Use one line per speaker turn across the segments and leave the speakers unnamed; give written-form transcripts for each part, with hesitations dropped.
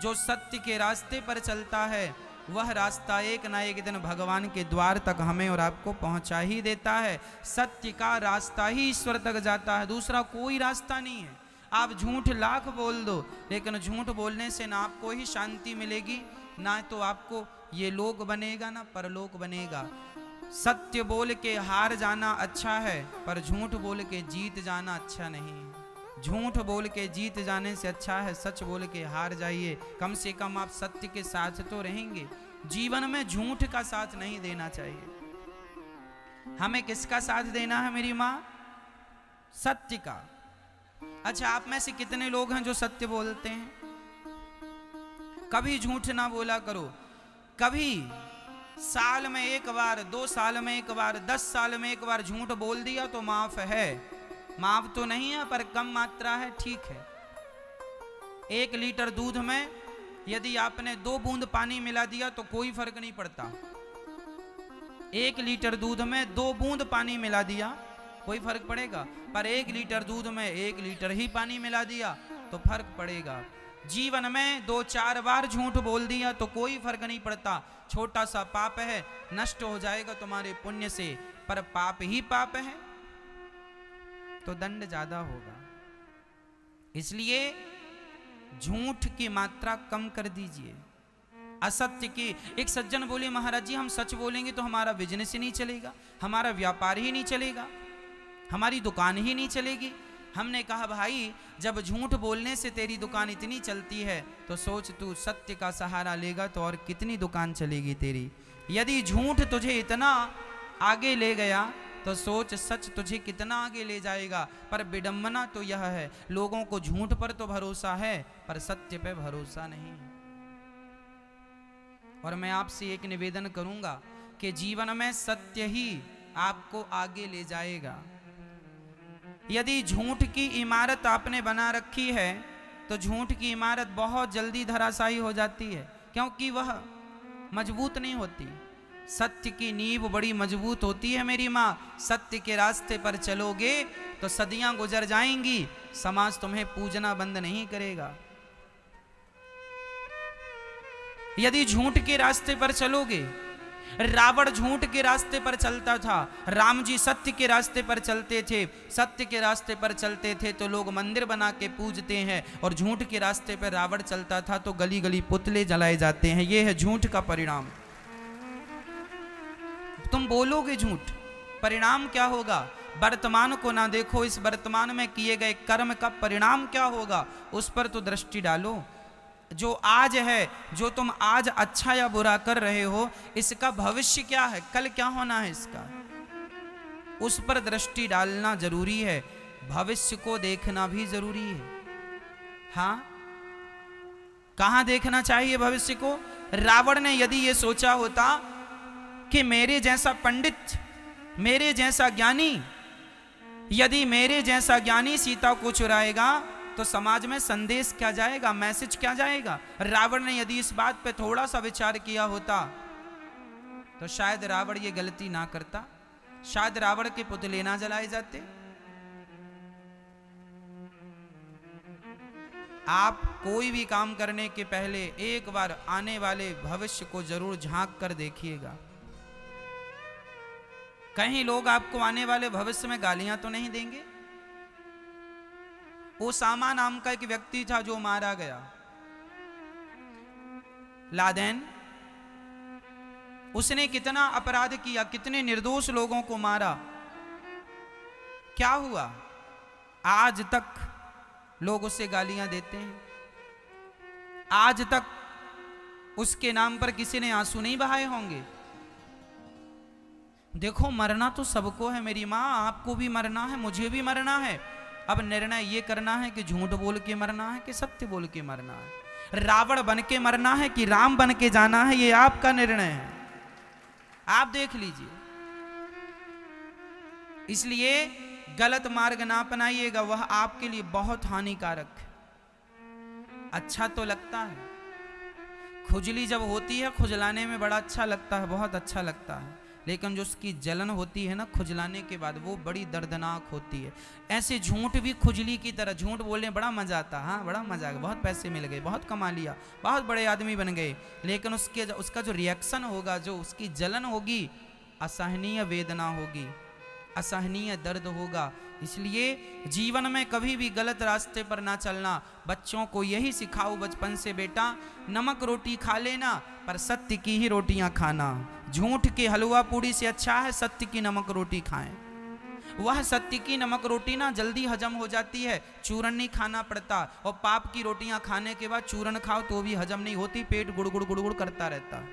जो सत्य के रास्ते पर चलता है वह रास्ता एक ना एक दिन भगवान के द्वार तक हमें और आपको पहुंचा ही देता है। सत्य का रास्ता ही ईश्वर तक जाता है, दूसरा कोई रास्ता नहीं है। आप झूठ लाख बोल दो, लेकिन झूठ बोलने से ना आपको ही शांति मिलेगी, ना तो आपको ये लोक बनेगा ना परलोक बनेगा। सत्य बोल के हार जाना अच्छा है, पर झूठ बोल के जीत जाना अच्छा नहीं है। झूठ बोल के जीत जाने से अच्छा है सच बोल के हार जाइए। कम से कम आप सत्य के साथ तो रहेंगे। जीवन में झूठ का साथ नहीं देना चाहिए। हमें किसका साथ देना है मेरी माँ? सत्य का। अच्छा, आप में से कितने लोग हैं जो सत्य बोलते हैं? कभी झूठ ना बोला करो। कभी साल में एक बार, 2 साल में एक बार, 10 साल में एक बार झूठ बोल दिया तो माफ है। माफ तो नहीं है पर कम मात्रा है, ठीक है। 1 लीटर दूध में यदि आपने 2 बूंद पानी मिला दिया तो कोई फर्क नहीं पड़ता। 1 लीटर दूध में 2 बूंद पानी मिला दिया कोई फर्क पड़ेगा, पर 1 लीटर दूध में 1 लीटर ही पानी मिला दिया तो फर्क पड़ेगा। जीवन में 2-4 बार झूठ बोल दिया तो कोई फर्क नहीं पड़ता। छोटा सा पाप है, नष्ट हो जाएगा तुम्हारे पुण्य से, पर पाप ही पाप है तो दंड ज्यादा होगा। इसलिए झूठ की मात्रा कम कर दीजिए। असत्य की, एक सज्जन बोले महाराज जी हम सच बोलेंगे तो हमारा बिजनेस ही नहीं चलेगा, हमारा व्यापार ही नहीं चलेगा, हमारी दुकान ही नहीं चलेगी। हमने कहा भाई जब झूठ बोलने से तेरी दुकान इतनी चलती है तो सोच तू सत्य का सहारा लेगा तो और कितनी दुकान चलेगी तेरी। यदि झूठ तुझे इतना आगे ले गया तो सोच सच तुझे कितना आगे ले जाएगा। पर विडंबना तो यह है, लोगों को झूठ पर तो भरोसा है पर सत्य पे भरोसा नहीं है। और मैं आपसे एक निवेदन करूंगा कि जीवन में सत्य ही आपको आगे ले जाएगा। यदि झूठ की इमारत आपने बना रखी है तो झूठ की इमारत बहुत जल्दी धराशायी हो जाती है, क्योंकि वह मजबूत नहीं होती। सत्य की नींव बड़ी मजबूत होती है मेरी माँ। सत्य के रास्ते पर चलोगे तो सदियां गुजर जाएंगी, समाज तुम्हें पूजना बंद नहीं करेगा। यदि झूठ के रास्ते पर चलोगे, रावण झूठ के रास्ते पर चलता था, राम जी सत्य के रास्ते पर चलते थे। सत्य के रास्ते पर चलते थे तो लोग मंदिर बना के पूजते हैं, और झूठ के रास्ते पर रावण चलता था तो गली गली पुतले जलाए जाते हैं। यह है झूठ का परिणाम। तुम बोलोगे झूठ, परिणाम क्या होगा? वर्तमान को ना देखो, इस वर्तमान में किए गए कर्म का परिणाम क्या होगा उस पर तो दृष्टि डालो। जो आज है, जो तुम आज अच्छा या बुरा कर रहे हो, इसका भविष्य क्या है, कल क्या होना है इसका, उस पर दृष्टि डालना जरूरी है। भविष्य को देखना भी जरूरी है। हाँ, कहां देखना चाहिए भविष्य को? रावण ने यदि ये सोचा होता कि मेरे जैसा पंडित, मेरे जैसा ज्ञानी, यदि मेरे जैसा ज्ञानी सीता को चुराएगा तो समाज में संदेश क्या जाएगा, मैसेज क्या जाएगा? रावण ने यदि इस बात पे थोड़ा सा विचार किया होता तो शायद रावण ये गलती ना करता, शायद रावण के पुतले ना जलाए जाते। आप कोई भी काम करने के पहले एक बार आने वाले भविष्य को जरूर झांक कर देखिएगा। कहीं लोग आपको आने वाले भविष्य में गालियां तो नहीं देंगे? ओसामा नाम का एक व्यक्ति था जो मारा गया, लादेन। उसने कितना अपराध किया, कितने निर्दोष लोगों को मारा। क्या हुआ? आज तक लोग उसे गालियां देते हैं, आज तक उसके नाम पर किसी ने आंसू नहीं बहाए होंगे। देखो, मरना तो सबको है मेरी माँ, आपको भी मरना है, मुझे भी मरना है। अब निर्णय ये करना है कि झूठ बोल के मरना है कि सत्य बोल के मरना है, रावण बन के मरना है कि राम बन के जाना है, ये आपका निर्णय है। आप देख लीजिए। इसलिए गलत मार्ग ना अपनाइएगा, वह आपके लिए बहुत हानिकारक है। अच्छा तो लगता है, खुजली जब होती है खुजलाने में बड़ा अच्छा लगता है, बहुत अच्छा लगता है, लेकिन जो उसकी जलन होती है ना खुजलाने के बाद, वो बड़ी दर्दनाक होती है। ऐसे झूठ भी खुजली की तरह, झूठ बोलने में बड़ा मजा आता, हाँ बड़ा मजा आ गया, बहुत पैसे मिल गए, बहुत कमा लिया, बहुत बड़े आदमी बन गए, लेकिन उसका जो रिएक्शन होगा, जो उसकी जलन होगी, असहनीय वेदना होगी, असहनीय दर्द होगा। इसलिए जीवन में कभी भी गलत रास्ते पर ना चलना। बच्चों को यही सिखाओ बचपन से, बेटा नमक रोटी खा लेना पर सत्य की ही रोटियां खाना। झूठ के हलवा पूड़ी से अच्छा है सत्य की नमक रोटी खाएं। वह सत्य की नमक रोटी ना जल्दी हजम हो जाती है, चूरन नहीं खाना पड़ता। और पाप की रोटियां खाने के बाद चूरन खाओ तो भी हजम नहीं होती, पेट गुड़गुड़ गुड़गुड़ करता रहता।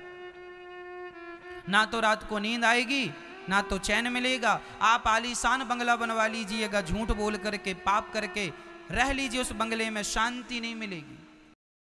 ना तो रात को नींद आएगी, ना तो चैन मिलेगा। आप आलीशान बंगला बनवा लीजिएगा, झूठ बोल करके, पाप करके रह लीजिए उस बंगले में, शांति नहीं मिलेगी।